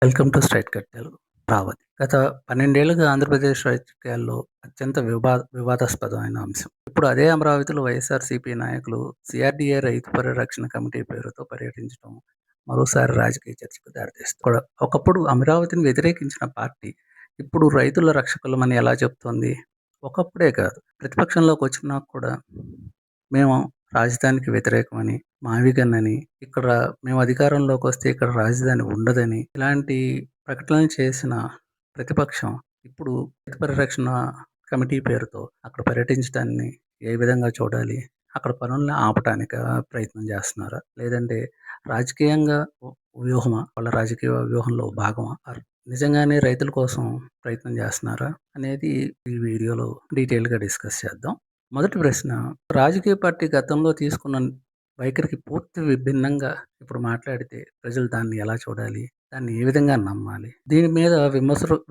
Welcome to straight cut Telugu. Ravathi గత 12 ఏళ్లుగా ఆంధ్రప్రదేశ్ రాజకీయాల్లో అత్యంత వివాదాస్పదమైన అంశం. ఇప్పుడు అదే అమరావతిలో వైఎస్ఆర్సీపీ నాయకులు సిఆర్డీఏ రైతు పరిరక్షణ కమిటీ పేరుతో పర్యటించడం మరోసారి రాజకీయ చర్చకు దారితీస్తుంది. ఒకప్పుడు అమరావతిని వ్యతిరేకించిన పార్టీ ఇప్పుడు రైతుల రక్షకులమని ఎలా చెప్తోంది? ఒకప్పుడే కాదు, ప్రతిపక్షంలోకి వచ్చినా కూడా మేము రాజధానికి వ్యతిరేకమని, మావిగన్నని, ఇక్కడ మేము అధికారంలోకి వస్తే ఇక్కడ రాజధాని ఉండదని ఇలాంటి ప్రకటనలు చేసిన ప్రతిపక్షం ఇప్పుడు రైతు పరిరక్షణ కమిటీ పేరుతో అక్కడ పర్యటించడాన్ని ఏ విధంగా చూడాలి? అక్కడ పనులను ఆపటానికి ప్రయత్నం చేస్తున్నారా? లేదంటే రాజకీయంగా వ్యూహమా? వాళ్ళ రాజకీయ వ్యూహంలో భాగమా? నిజంగానే రైతుల కోసం ప్రయత్నం చేస్తున్నారా అనేది ఈ వీడియోలో డీటెయిల్గా డిస్కస్ చేద్దాం. మొదటి ప్రశ్న, రాజకీయ పార్టీ గతంలో తీసుకున్న వైఖరికి పూర్తి విభిన్నంగా ఇప్పుడు మాట్లాడితే ప్రజలు దాన్ని ఎలా చూడాలి? దాన్ని ఏ విధంగా నమ్మాలి? దీని మీద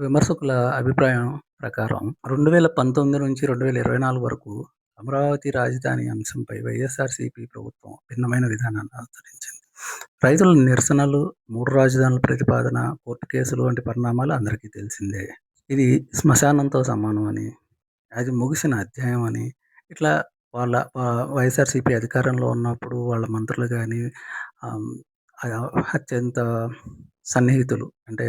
విమర్శకుల అభిప్రాయం ప్రకారం 2019 నుంచి 2024 వరకు అమరావతి రాజధాని అంశంపై వైఎస్ఆర్సీపీ ప్రభుత్వం భిన్నమైన విధానాన్ని అనుసరించింది. రైతుల నిరసనలు, 3 రాజధానుల ప్రతిపాదన, కోర్టు కేసులు వంటి పరిణామాలు అందరికీ తెలిసిందే. ఇది శ్మశానంతో సమానం అని, అది ముగిసిన అధ్యాయం అని, ఇట్లా వాళ్ళ వైఎస్ఆర్సీపీ అధికారంలో ఉన్నప్పుడు వాళ్ళ మంత్రులు కానీ అత్యంత సన్నిహితులు అంటే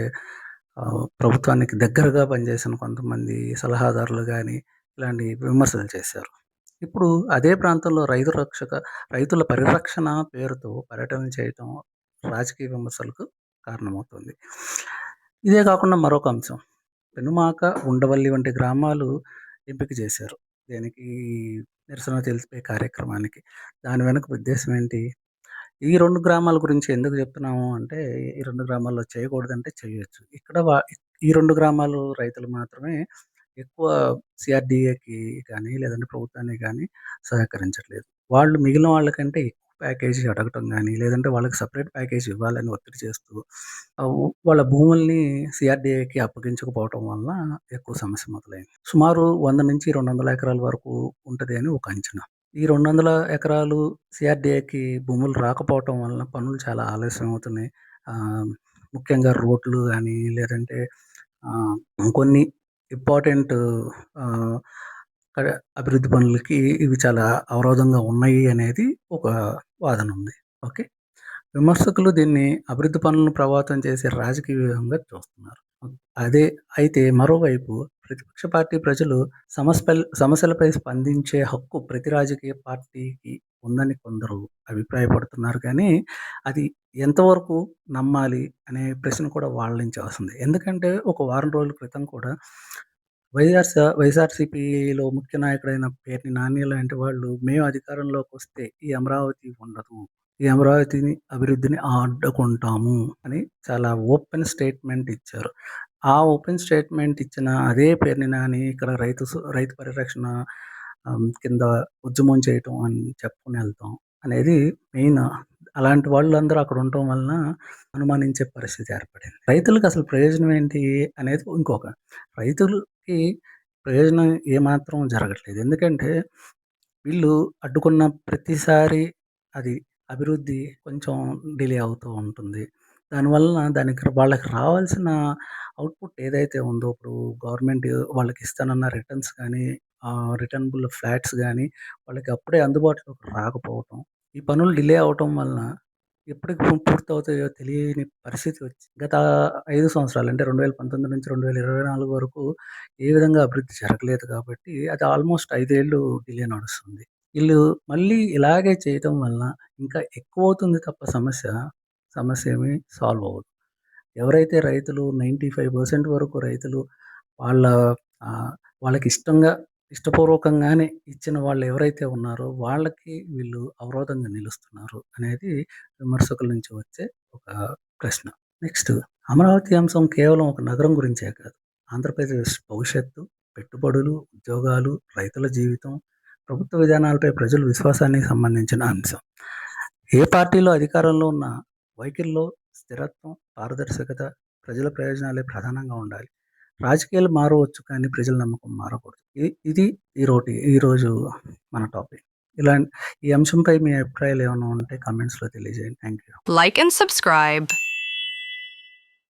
ప్రభుత్వానికి దగ్గరగా పనిచేసిన కొంతమంది సలహాదారులు కానీ ఇలాంటి విమర్శలు చేశారు. ఇప్పుడు అదే ప్రాంతంలో రైతుల పరిరక్షణ పేరుతో పర్యటన చేయటం రాజకీయ విమర్శలకు కారణమవుతుంది. ఇదే కాకుండా మరొక అంశం, పెనుమాక, ఉండవల్లి వంటి గ్రామాలు ఎంపిక చేశారు దీనికి నిరసన తెలిపే కార్యక్రమానికి. దాని వెనుక ఉద్దేశం ఏంటి? ఈ 2 గ్రామాల గురించి ఎందుకు చెప్తున్నాము అంటే, ఈ 2 గ్రామాల్లో చేయకూడదంటే చేయొచ్చు. ఇక్కడ ఈ 2 గ్రామాలు రైతులు మాత్రమే ఎక్కువ సిఆర్డీఏకి కానీ లేదంటే ప్రభుత్వానికి కానీ సహకరించట్లేదు. వాళ్ళు మిగిలిన వాళ్ళకంటే ఎక్కువ ప్యాకేజీ అడగటం కానీ లేదంటే వాళ్ళకి సపరేట్ ప్యాకేజ్ ఇవ్వాలని ఒత్తిడి చేస్తూ వాళ్ళ భూముల్ని సిఆర్డీఏకి అప్పగించకపోవటం వల్ల ఎక్కువ సమస్య మొదలైంది. సుమారు 100 నుంచి 200 ఎకరాల వరకు ఉంటుంది అని ఒక అంచనా. ఈ 200 ఎకరాలు సిఆర్డీఏకి భూములు రాకపోవటం వలన పనులు చాలా ఆలస్యం అవుతున్నాయి. ముఖ్యంగా రోడ్లు కానీ లేదంటే కొన్ని ఇంపార్టెంట్ అభివృద్ధి పనులకి ఇవి చాలా అవరోధంగా ఉన్నాయి అనేది ఒక వాదన ఉంది. ఓకే, విమర్శకులు దీన్ని అభివృద్ధి పనులను ప్రభావితం చేసే రాజకీయ వ్యూహంగా చూస్తున్నారు. అయితే మరోవైపు ప్రతిపక్ష పార్టీ ప్రజలు సమస్యలపై స్పందించే హక్కు ప్రతి రాజకీయ పార్టీకి ఉందని కొందరు అభిప్రాయపడుతున్నారు. కానీ అది ఎంతవరకు నమ్మాలి అనే ప్రశ్న కూడా వాళ్ళ నుంచి వస్తుంది. ఎందుకంటే ఒక వారం రోజుల క్రితం కూడా వైఎస్ఆర్సీపీలో ముఖ్య నాయకుడైన పేర్ని నాని లాంటి వాళ్ళు, మేము అధికారంలోకి వస్తే ఈ అమరావతి ఉండదు, ఈ అమరావతిని అభివృద్ధిని అడ్డుకుంటాము అని చాలా ఓపెన్ స్టేట్మెంట్ ఇచ్చారు. ఆ ఓపెన్ స్టేట్మెంట్ ఇచ్చిన అదే పేర్ని నాని ఇక్కడ రైతు పరిరక్షణ కింద ఉద్యమం చేయటం అని చెప్పుకుని వెళ్తాం అనేది మెయిన్. అలాంటి వాళ్ళందరూ అక్కడ ఉండటం వలన అనుమానించే పరిస్థితి ఏర్పడింది. రైతులకు అసలు ప్రయోజనం ఏంటి అనేది ఇంకొక, రైతులకి ప్రయోజనం ఏమాత్రం జరగట్లేదు. ఎందుకంటే వీళ్ళు అడ్డుకున్న ప్రతిసారి అది అభివృద్ధి కొంచెం డిలే అవుతూ ఉంటుంది. దానివలన వాళ్ళకి రావాల్సిన అవుట్పుట్ ఏదైతే ఉందో, ఇప్పుడు గవర్నమెంట్ వాళ్ళకి ఇస్తానన్న రిటర్న్స్ కానీ రిటర్నబుల్ ఫ్లాట్స్ కానీ వాళ్ళకి అప్పుడే అందుబాటులోకి రాకపోవటం, ఈ పనులు డిలే అవటం వలన ఎప్పటికి పూర్తవుతాయో తెలియని పరిస్థితి వచ్చి గత 5 సంవత్సరాలు అంటే 2019 నుంచి 2024 వరకు ఏ విధంగా అభివృద్ధి జరగలేదు. కాబట్టి అది ఆల్మోస్ట్ 5 ఏళ్ళు డిలే నడుస్తుంది. వీళ్ళు మళ్ళీ ఇలాగే చేయటం వలన ఇంకా ఎక్కువ అవుతుంది తప్ప సమస్య ఏమీ సాల్వ్ అవ్వదు. ఎవరైతే రైతులు 95% వరకు రైతులు వాళ్ళకి ఇష్టపూర్వకంగానే ఇచ్చిన వాళ్ళు ఎవరైతే ఉన్నారో వాళ్ళకి వీళ్ళు అవరోధంగా నిలుస్తున్నారు అనేది విమర్శకుల నుంచి వచ్చే ఒక ప్రశ్న. నెక్స్ట్, అమరావతి అంశం కేవలం ఒక నగరం గురించే కాదు, ఆంధ్రప్రదేశ్ భవిష్యత్తు, పెట్టుబడులు, ఉద్యోగాలు, రైతుల జీవితం, ప్రభుత్వ విధానాలపై ప్రజల విశ్వాసానికి సంబంధించిన అంశం. ఏ పార్టీలో అధికారంలో ఉన్న వైఖరిలో స్థిరత్వం, పారదర్శకత, ప్రజల ప్రయోజనాలే ప్రధానంగా ఉండాలి. రాజకీయాలు మారవచ్చు కానీ ప్రజల నమ్మకం మారకూడదు. ఇది ఈరోజు మన టాపిక్. ఈ అంశంపై మీ అభిప్రాయాలు ఏమైనా ఉంటే కామెంట్స్లో తెలియజేయండి. Thank you. Like and subscribe.